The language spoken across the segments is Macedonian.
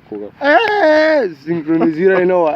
Кога? Синхронизирај нова.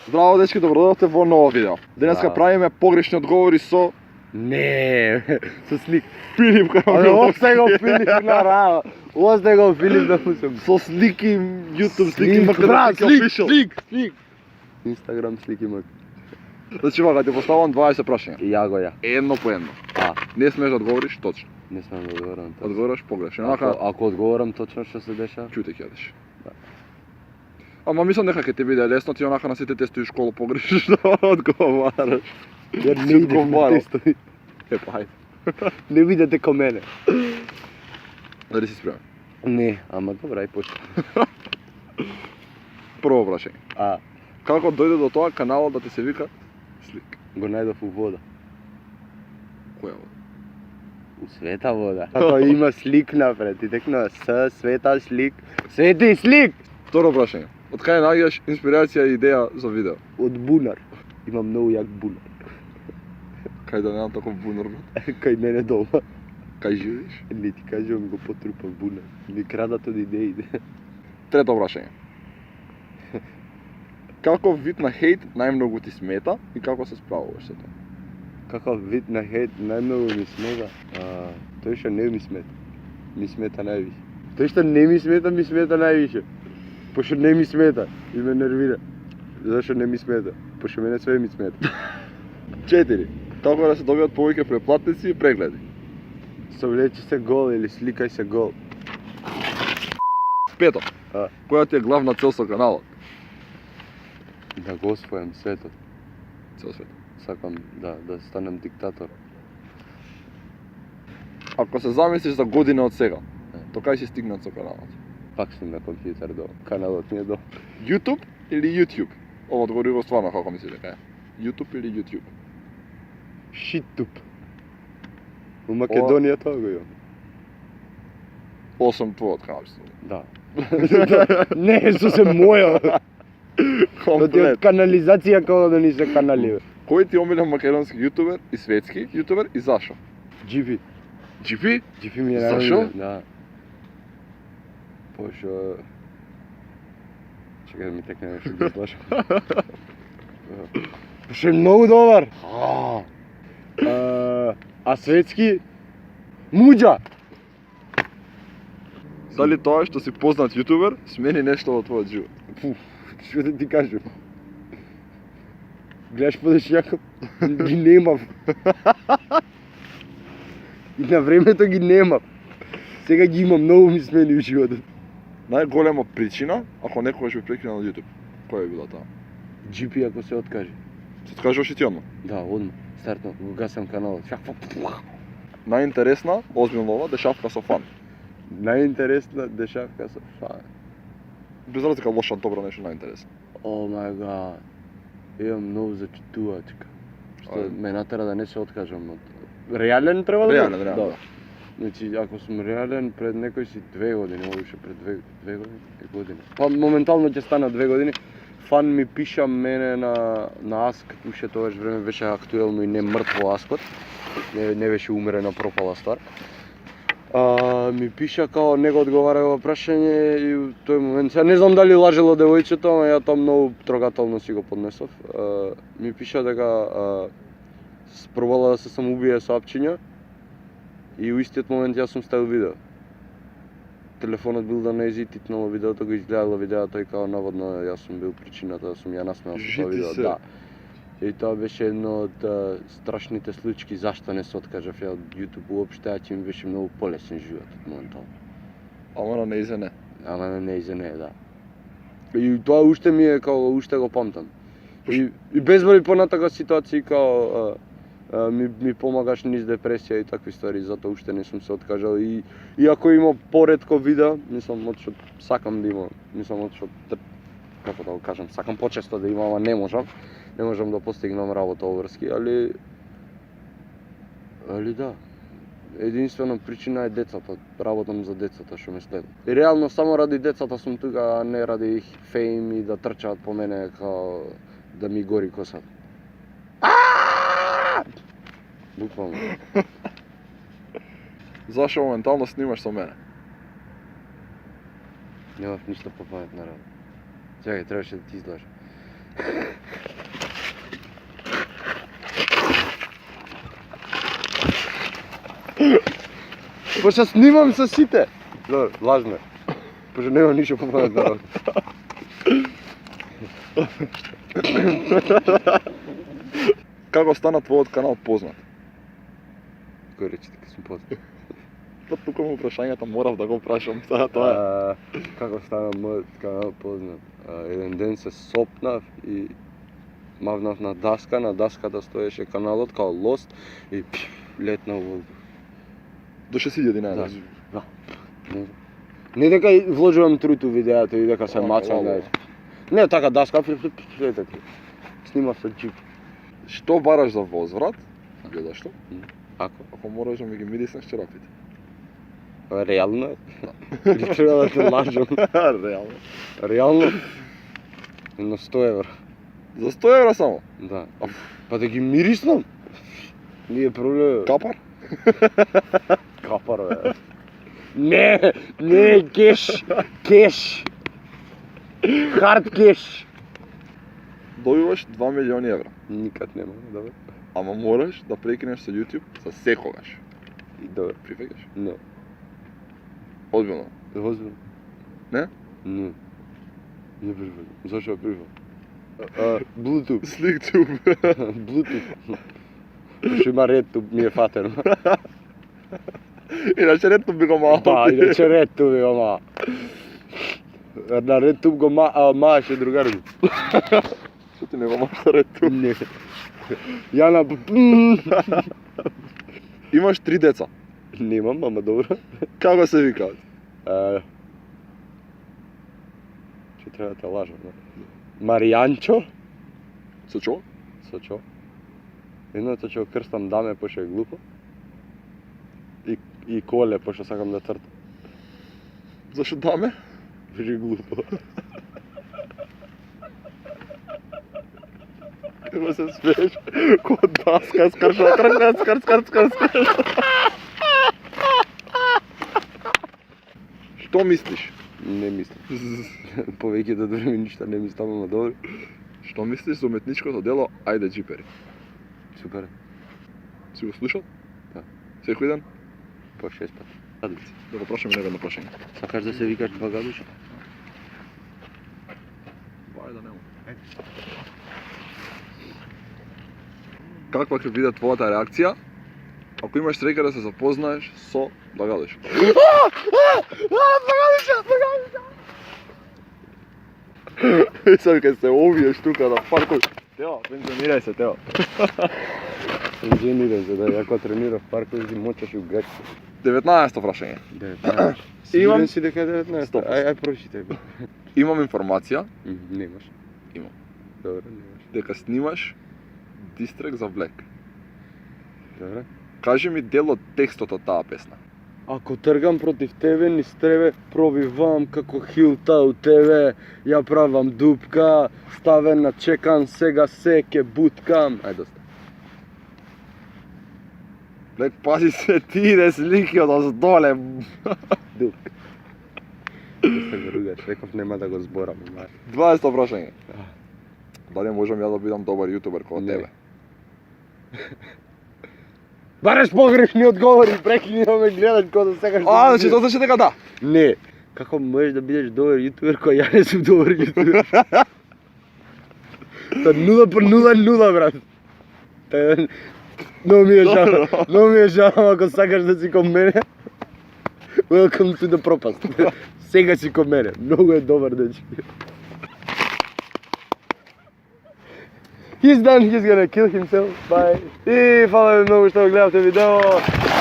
Здраво дечки, добродојавте во ново видео. Денеска Браво. правиме погрешни одговори со Не, со слик. Филип Абе, остай го Филип на рава. Остай го Филип да мусам. со слики, YouTube слики, брат, official. слик. Инстаграм слики мак. Значи вака, ти поставам 20 прашања. И ја го ја. Едно по едно. А, Не смееш да одговориш точно. не смеам да одговорам. Одговораш погрешно. Онака, Ако одговорам точно што се дешава? чуте ќе јадеш. Да. Ама мислам дека ќе ти биде лесно, ти онака на сите тестови школа погрешиш да одговараш. Ја Си одговарал. тестови. Епа, хајде. Не видете ко мене. Дали си спремен? Не, ама добра и почна. Прво прашање. А, Како дојде до тоа каналот да ти се вика Слик? го најдов у вода. Која вода? У света вода. Како има слик напред и текна С, света слик. Свети слик! Второ прашање. Од каде наоѓаш инспирација и идеја за видео? Од бунар. Има многу јак бунар. Кај да немам таков бунар, брат? Кај мене дома. Кај живееш? Не ти кажувам го потрупав бунар. Ми крадат од идеите. Трето прашање. Каков вид на хейт најмногу ти смета и како се справуваш со тоа? Каков вид на хейт најмногу ми смета? Тој што не ми смета. Ми смета највише. Тој што не ми смета највише. Пошто не ми смета и ме нервира. Зашо не ми смета? Пошто мене све ми смета. 4. Како да се добијат повеќе преплатници и прегледи? Совлечи се гол или сликај се гол. 5. А. Која ти е главна цел со каналот? Да го освојам светот. Цел свет. Сакам да станам диктатор. Ако се замислиш за година од сега, то кај си стигнат со каналот? Пак сум на компјутер до. Каналот ми е до. YouTube или YouTube? Ова одговорува стварно како мислиш дека е. YouTube или YouTube? Шитуп. У Македонија тоа го имам. 8 твојот канал. Да. Не, што се моја. Да ти од Комплет. канализација како да ни се канали. Кој ти е омилен македонски јутубер и светски јутубер и зашо? GP. GP? GP ми е Зашо? најмилен, да. Пошто... Чекај да ми текне нешто да слушам. Пошто е многу добар. А светски? Муџа! Дали тоа што си познат јутубер смени нешто во твојот живот? Што да ти кажам? Гледаш подешјаков? Ги немав. И на времето ги немав. Сега ги имам, многу ми смени у животот. Најголема причина, ако некогаш би прекинал YouTube, која би била таа? GP ако се откаже. Се откажуваш и ти одма. Да, одма. Стартно, го гасам каналот. Најинтересна, озбилно ова, дешавка со фан. Најинтересна дешавка со фан. Без разлика лоша, добро нешто најинтересно. О мај гад. Имам многу зачитувачка. Што ме натера да не се откажам од... Реален треба да Реален, бидам? реален, да. Значи, ако сум реален, пред некој си 2 години, овоше пред 2 години. Па моментално ќе стана 2 години. Фан ми пиша мене на Аск, уште тогаш време беше актуелно и не мртво Аскот. Не беше умерена пропала ствар. Ми пиша као него одговара во прашање и у тој момент, сега не знам дали лажело девојчето, ама ја тоа многу трогателно си го поднесов. Ми пиша дека пробала да се самоубие со апчиња и у истиот момент јас сум ставил видео. Телефонот бил да не титнало видеото, го изгледало видеото и као наводно јас сум бил причината да сум ја насмеал со тоа видео. Да. И тоа беше едно од страшните случаи зашто не се откажав ја од YouTube уопште, а ќе ми беше многу полесен животот моментално. Ама на неизе не. Ама на неизе не, да. И тоа уште ми е као уште го памтам. И безброј понатака ситуации као ми помагаш низ депресија и такви ствари, затоа уште не сум се откажал и ако има поретко видео, мислам од сакам да има, мислам од како да го кажам, сакам почесто да има, ама не можам да постигнам работа обврски, али да. Единствена причина е децата, работам за децата што ме следат. И реално само ради децата сум тука, а не ради фейм и да трчаат по мене као да ми гори косата. Буквално. Зашо моментално снимаш со мене? Немав ништо попаметна работа. Чекај, требаше да ти излажа. Пошто снимам со сите. Добро, лажно е. Пошто нема ништо попаметна работа. Како стана твојот канал познат? Кој рече дека сум познат? Па тука му прашањата морав да го прашам, тоа е. Како стана мојот канал познат? Еден ден се сопнав и мавнав на даската стоеше каналот као лост и летнав во воздух. До 6000 најдеш. Да. Не дека вложувам труд у видеото и дека се мачам, знаеш. Не, така даска, летати. Снимав со джип. Што бараш за возврат? Гледаш што? Ако? Ако мораш да ми ги мириснеш чорапите. Реално? Или треба да те лажам? Реално. Реално? На 100 евро. За 100 евра само? Да. Па да ги мириснам? Nije проблем. Капар? Капар, бе. Не, кеш. Кеш. Хард кеш. Добиваш 2 милиони евра. Никад нема, добро. Ама мораш да прекинеш со YouTube за секогаш. И добро. Прифаќаш? Не. Одбилно. Озбилно. Не? Не. Не прифаќам. Зашо прифаќам? Bluetooth. Sliktube. Bluetooth. Што има RedTube ми е фатено. Иначе рето би го мал. Да, иначе RedTube го ма. На RedTube го мааше другар ми. Што ти не го маш рето? Не. Ја на... Имаш 3 деца. Немам, ама добро. Како се викаат? Че треба да те лажам, да. Маријанчо, Со чо? со чо? Едното ќе го крстам Даме, пошто е глупо. И Коле, пошто сакам да тртам. Зашо даме? Пошто е глупо. Како се смееш? Ко даска, скарш. Што мислиш? Не мислам. Повеќето време ништа не мислам, ама добро. Што мислиш за уметничкото дело Ајде джипери? Супер. Си го слушал? Да. Секој ден? По 6 пати. Адлици. Да го прашаме него на прашање. Сакаш да се викаш Багадуш? Бај да нема. Каква ќе биде твојата реакција ако имаш среќа да се запознаеш со Благалиш? Сега кај се овиеш тука да паркош. Тео, пензионирај се, Тео. Пензионирај се, да, јако тренирав паркош ги мочаш у гачка. 19-то прашање. 19. Имам- Сигурен си дека е 19? 100%. Ај прочитай го. Имам информација Немаш. Имам. Добро, немаш. дека снимаш дистрек за Блек. Добро. Кажи ми дел од текстот од таа песна. Ако тргам против тебе, низ тебе, пробивам како хилта у тебе, ја правам дупка, ставен на чекан, сега се ке буткам. Ајде доста. Блек, пази се ти иде слики од оздоле. Дупка. Доста го ругаш, реков нема да го зборам. 20-то прашање. Дали можам ја да бидам добар јутубер како Не. тебе? Бараш погрешни одговори, прекини да ме гледаш кога да секаш. Значи тоа значи дека да. Не. Како можеш да бидеш добар јутубер кога ја не сум добар јутубер? Та 0/0, брат. Та но ми е жал ако сакаш да си кон мене. Welcome to the propast. Сега си кон мене. Многу е добар дечки. He's done, he's gonna kill himself. Bye. И фала ви многу што го гледавте видео.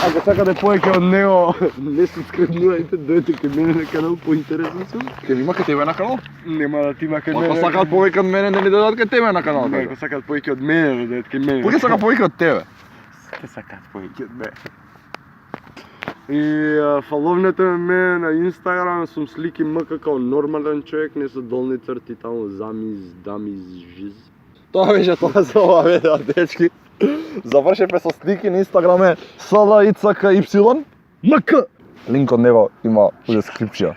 Ако сакате повеќе од него, не субскрибнувајте, дојдете кај мене на канал, поинтересен сум. Ке има кај тебе на канал? Нема да ти има кај Ако мене. сакаат повеќе од мене, нели дојдат кај тебе на канал? Не, ако сакаат повеќе од мене, да дојдат кај мене. Кој сака повеќе од тебе? Те сакаат повеќе од мене. И фаловнете ме на Инстаграм, сум слики МК како нормален човек, не со долни црти таму замиз, дамиз, жиз. Тоа беше тоа за ова видео, дечки. Завршевме со слики на Инстаграме SLICKY МК. Линк од него има у дескрипција.